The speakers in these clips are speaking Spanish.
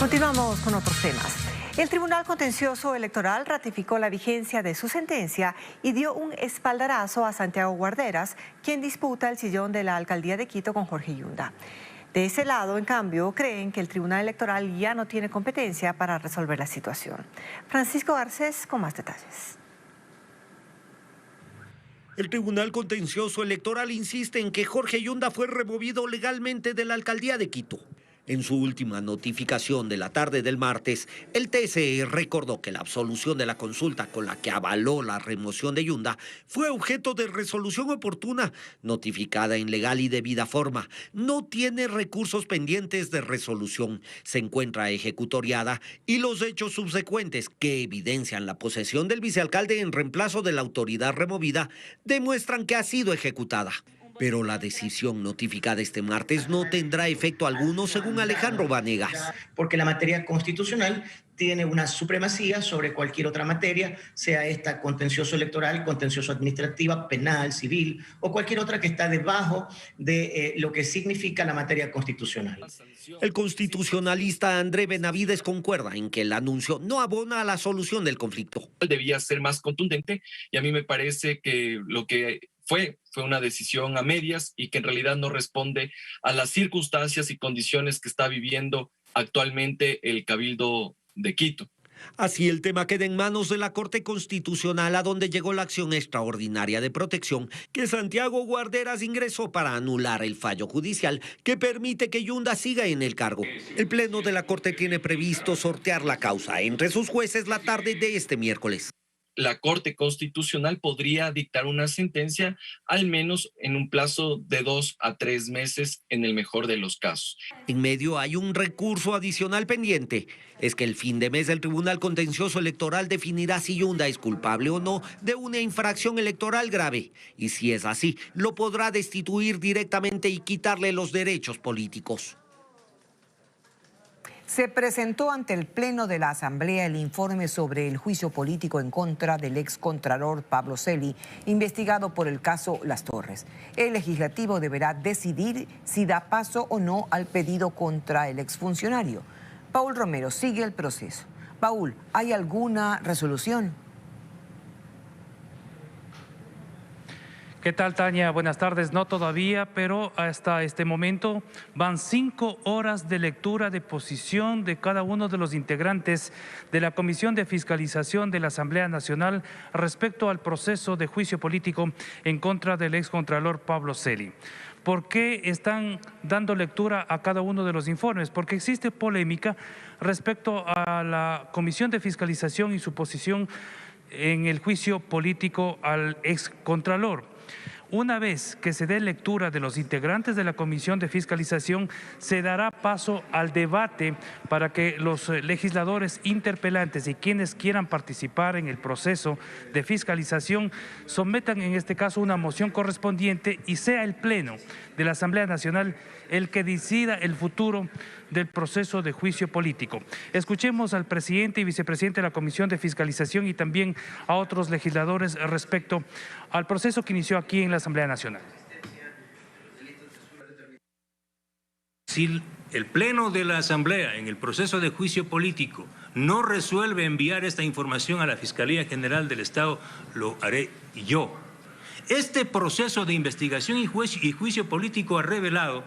Continuamos con otros temas. El Tribunal Contencioso Electoral ratificó la vigencia de su sentencia y dio un espaldarazo a Santiago Guarderas, quien disputa el sillón de la alcaldía de Quito con Jorge Yunda. De ese lado, en cambio, creen que el Tribunal Electoral ya no tiene competencia para resolver la situación. Francisco Garcés con más detalles. El Tribunal Contencioso Electoral insiste en que Jorge Yunda fue removido legalmente de la alcaldía de Quito. En su última notificación de la tarde del martes, el TSE recordó que la absolución de la consulta con la que avaló la remoción de Yunda fue objeto de resolución oportuna, notificada en legal y debida forma. No tiene recursos pendientes de resolución, se encuentra ejecutoriada y los hechos subsecuentes que evidencian la posesión del vicealcalde en reemplazo de la autoridad removida demuestran que ha sido ejecutada. Pero la decisión notificada este martes no tendrá efecto alguno, según Alejandro Vanegas. Porque la materia constitucional tiene una supremacía sobre cualquier otra materia, sea esta contencioso electoral, contencioso administrativa, penal, civil o cualquier otra que está debajo de lo que significa la materia constitucional. El constitucionalista André Benavides concuerda en que el anuncio no abona a la solución del conflicto. Debía ser más contundente y a mí me parece que lo que fue una decisión a medias y que en realidad no responde a las circunstancias y condiciones que está viviendo actualmente el Cabildo de Quito. Así el tema queda en manos de la Corte Constitucional, a donde llegó la acción extraordinaria de protección que Santiago Guarderas ingresó para anular el fallo judicial que permite que Yunda siga en el cargo. El Pleno de la Corte tiene previsto sortear la causa entre sus jueces la tarde de este miércoles. La Corte Constitucional podría dictar una sentencia al menos en un plazo de 2 a 3 meses en el mejor de los casos. En medio hay un recurso adicional pendiente. Es que el fin de mes el Tribunal Contencioso Electoral definirá si Yunda es culpable o no de una infracción electoral grave. Y si es así, lo podrá destituir directamente y quitarle los derechos políticos. Se presentó ante el Pleno de la Asamblea el informe sobre el juicio político en contra del excontralor Pablo Celi, investigado por el caso Las Torres. El legislativo deberá decidir si da paso o no al pedido contra el exfuncionario. Paul Romero sigue el proceso. Paul, ¿hay alguna resolución? ¿Qué tal, Tania? Buenas tardes. No todavía, pero hasta este momento van 5 horas de lectura de posición de cada uno de los integrantes de la Comisión de Fiscalización de la Asamblea Nacional respecto al proceso de juicio político en contra del excontralor Pablo Celi. ¿Por qué están dando lectura a cada uno de los informes? Porque existe polémica respecto a la Comisión de Fiscalización y su posición en el juicio político al excontralor. Una vez que se dé lectura de los integrantes de la Comisión de Fiscalización, se dará paso al debate para que los legisladores interpelantes y quienes quieran participar en el proceso de fiscalización sometan en este caso una moción correspondiente y sea el Pleno de la Asamblea Nacional el que decida el futuro del proceso de juicio político. Escuchemos al presidente y vicepresidente de la Comisión de Fiscalización y también a otros legisladores respecto al proceso que inició aquí en la Asamblea Nacional. Si el Pleno de la Asamblea en el proceso de juicio político no resuelve enviar esta información a la Fiscalía General del Estado, lo haré yo. Este proceso de investigación y juicio político ha revelado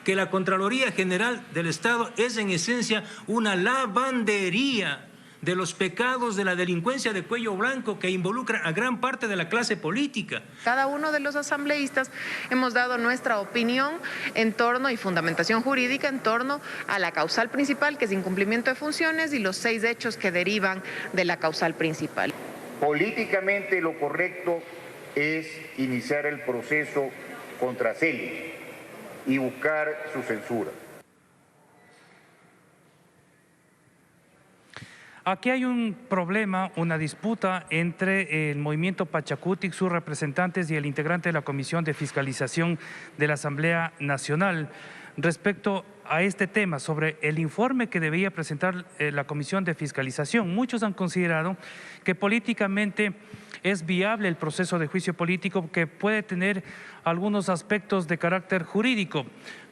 que la Contraloría General del Estado es en esencia una lavandería de los pecados de la delincuencia de cuello blanco que involucra a gran parte de la clase política. Cada uno de los asambleístas hemos dado nuestra opinión en torno y fundamentación jurídica en torno a la causal principal, que es incumplimiento de funciones, y los 6 hechos que derivan de la causal principal. Políticamente lo correcto es iniciar el proceso contra Celi y buscar su censura. Aquí hay un problema, una disputa entre el movimiento Pachacutic, sus representantes y el integrante de la Comisión de Fiscalización de la Asamblea Nacional respecto a este tema sobre el informe que debía presentar la Comisión de Fiscalización, muchos han considerado que políticamente es viable el proceso de juicio político, que puede tener algunos aspectos de carácter jurídico,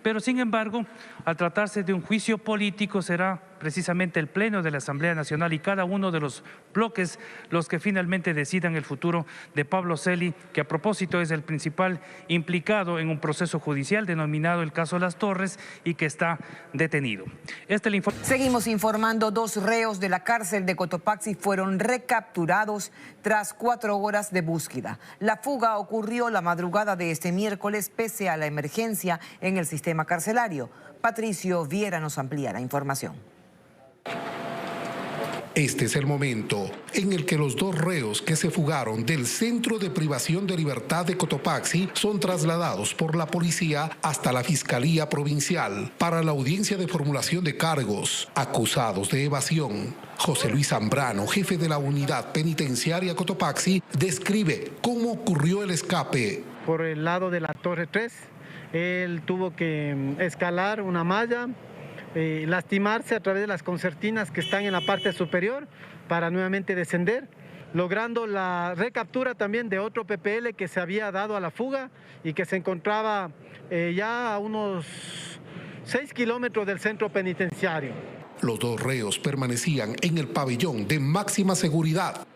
pero sin embargo, al tratarse de un juicio político, será precisamente el Pleno de la Asamblea Nacional y cada uno de los bloques los que finalmente decidan el futuro de Pablo Celi, que a propósito es el principal implicado en un proceso judicial denominado el caso Las Torres y que está detenido. Seguimos informando. 2 reos de la cárcel de Cotopaxi fueron recapturados tras 4 horas de búsqueda. La fuga ocurrió la madrugada de este miércoles pese a la emergencia en el sistema carcelario. Patricio Viera nos amplía la información. Este es el momento en el que los 2 reos que se fugaron del Centro de Privación de Libertad de Cotopaxi son trasladados por la policía hasta la Fiscalía Provincial para la audiencia de formulación de cargos, acusados de evasión. José Luis Zambrano, jefe de la Unidad Penitenciaria Cotopaxi, describe cómo ocurrió el escape. Por el lado de la Torre 3, él tuvo que escalar una malla, lastimarse a través de las concertinas que están en la parte superior para nuevamente descender, logrando la recaptura también de otro PPL que se había dado a la fuga y que se encontraba ya a unos 6 kilómetros del centro penitenciario. Los 2 reos permanecían en el pabellón de máxima seguridad.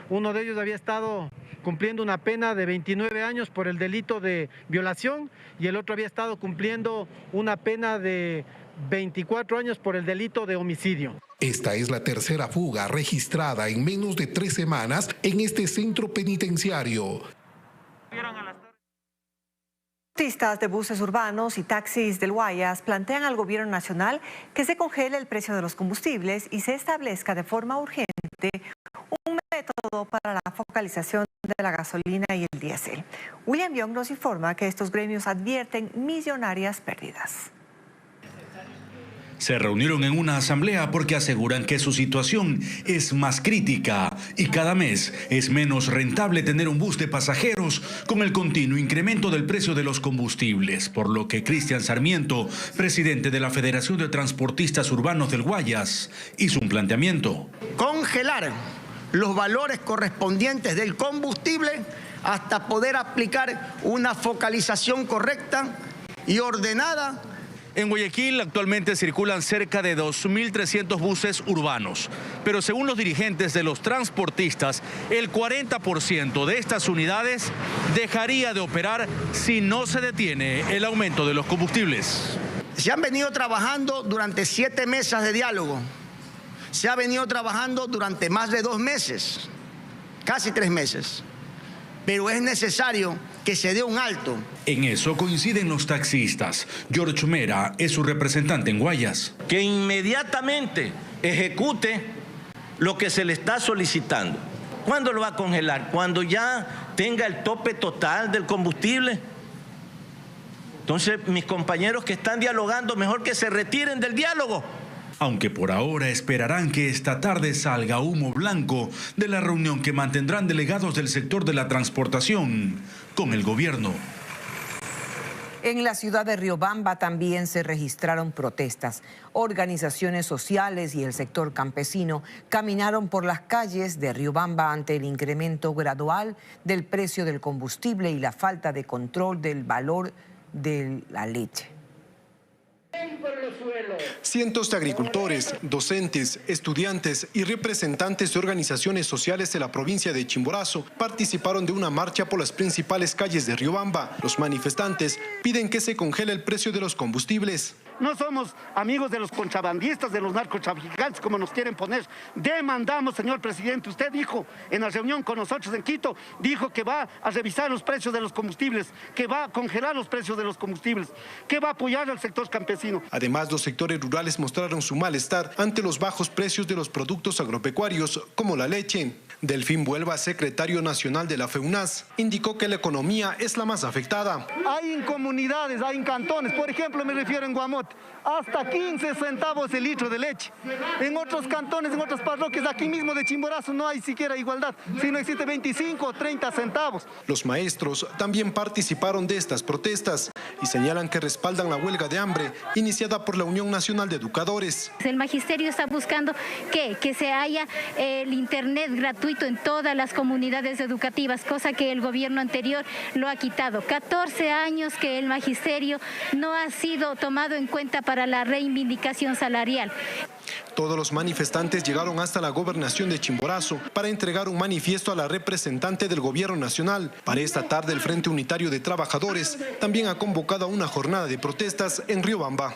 Uno de ellos había estado cumpliendo una pena de 29 años por el delito de violación y el otro había estado cumpliendo una pena de 24 años por el delito de homicidio. Esta es la tercera fuga registrada en menos de 3 semanas en este centro penitenciario. Transportistas de buses urbanos y taxis del Guayas plantean al gobierno nacional que se congele el precio de los combustibles y se establezca de forma urgente un método para la focalización de la gasolina y el diésel. William Young nos informa que estos gremios advierten millonarias pérdidas. Se reunieron en una asamblea porque aseguran que su situación es más crítica y cada mes es menos rentable tener un bus de pasajeros con el continuo incremento del precio de los combustibles, por lo que Cristian Sarmiento, presidente de la Federación de Transportistas Urbanos del Guayas, hizo un planteamiento. Congelar los valores correspondientes del combustible hasta poder aplicar una focalización correcta y ordenada. En Guayaquil actualmente circulan cerca de 2.300 buses urbanos, pero según los dirigentes de los transportistas, el 40% de estas unidades dejaría de operar si no se detiene el aumento de los combustibles. Se han venido trabajando durante 7 mesas de diálogo, se ha venido trabajando durante más de 2 meses, casi 3 meses, pero es necesario que se dé un alto. En eso coinciden los taxistas. George Mera es su representante en Guayas. Que inmediatamente ejecute lo que se le está solicitando. ¿Cuándo lo va a congelar? Cuando ya tenga el tope total del combustible. Entonces, mis compañeros que están dialogando, mejor que se retiren del diálogo. Aunque por ahora esperarán que esta tarde salga humo blanco de la reunión que mantendrán delegados del sector de la transportación con el gobierno. En la ciudad de Riobamba también se registraron protestas. Organizaciones sociales y el sector campesino caminaron por las calles de Riobamba ante el incremento gradual del precio del combustible y la falta de control del valor de la leche. Cientos de agricultores, docentes, estudiantes y representantes de organizaciones sociales de la provincia de Chimborazo participaron de una marcha por las principales calles de Riobamba. Los manifestantes piden que se congele el precio de los combustibles. No somos amigos de los contrabandistas, de los narcotraficantes, como nos quieren poner. Demandamos, señor presidente, usted dijo en la reunión con nosotros en Quito, dijo que va a revisar los precios de los combustibles, que va a congelar los precios de los combustibles, que va a apoyar al sector campesino. Además, los sectores rurales mostraron su malestar ante los bajos precios de los productos agropecuarios, como la leche. Delfín Vuelva, secretario nacional de la FEUNAS, indicó que la economía es la más afectada. Hay en comunidades, hay en cantones, por ejemplo me refiero en Guamote, hasta 15 centavos el litro de leche. En otros cantones, en otras parroquias, aquí mismo de Chimborazo no hay siquiera igualdad, sino existe 25 o 30 centavos. Los maestros también participaron de estas protestas y señalan que respaldan la huelga de hambre iniciada por la Unión Nacional de Educadores. El magisterio está buscando que se haya el internet gratuito en todas las comunidades educativas, cosa que el gobierno anterior lo ha quitado. 14 años que el magisterio no ha sido tomado en cuenta para la reivindicación salarial. Todos los manifestantes llegaron hasta la gobernación de Chimborazo para entregar un manifiesto a la representante del gobierno nacional. Para esta tarde, el Frente Unitario de Trabajadores también ha convocado a una jornada de protestas en Riobamba.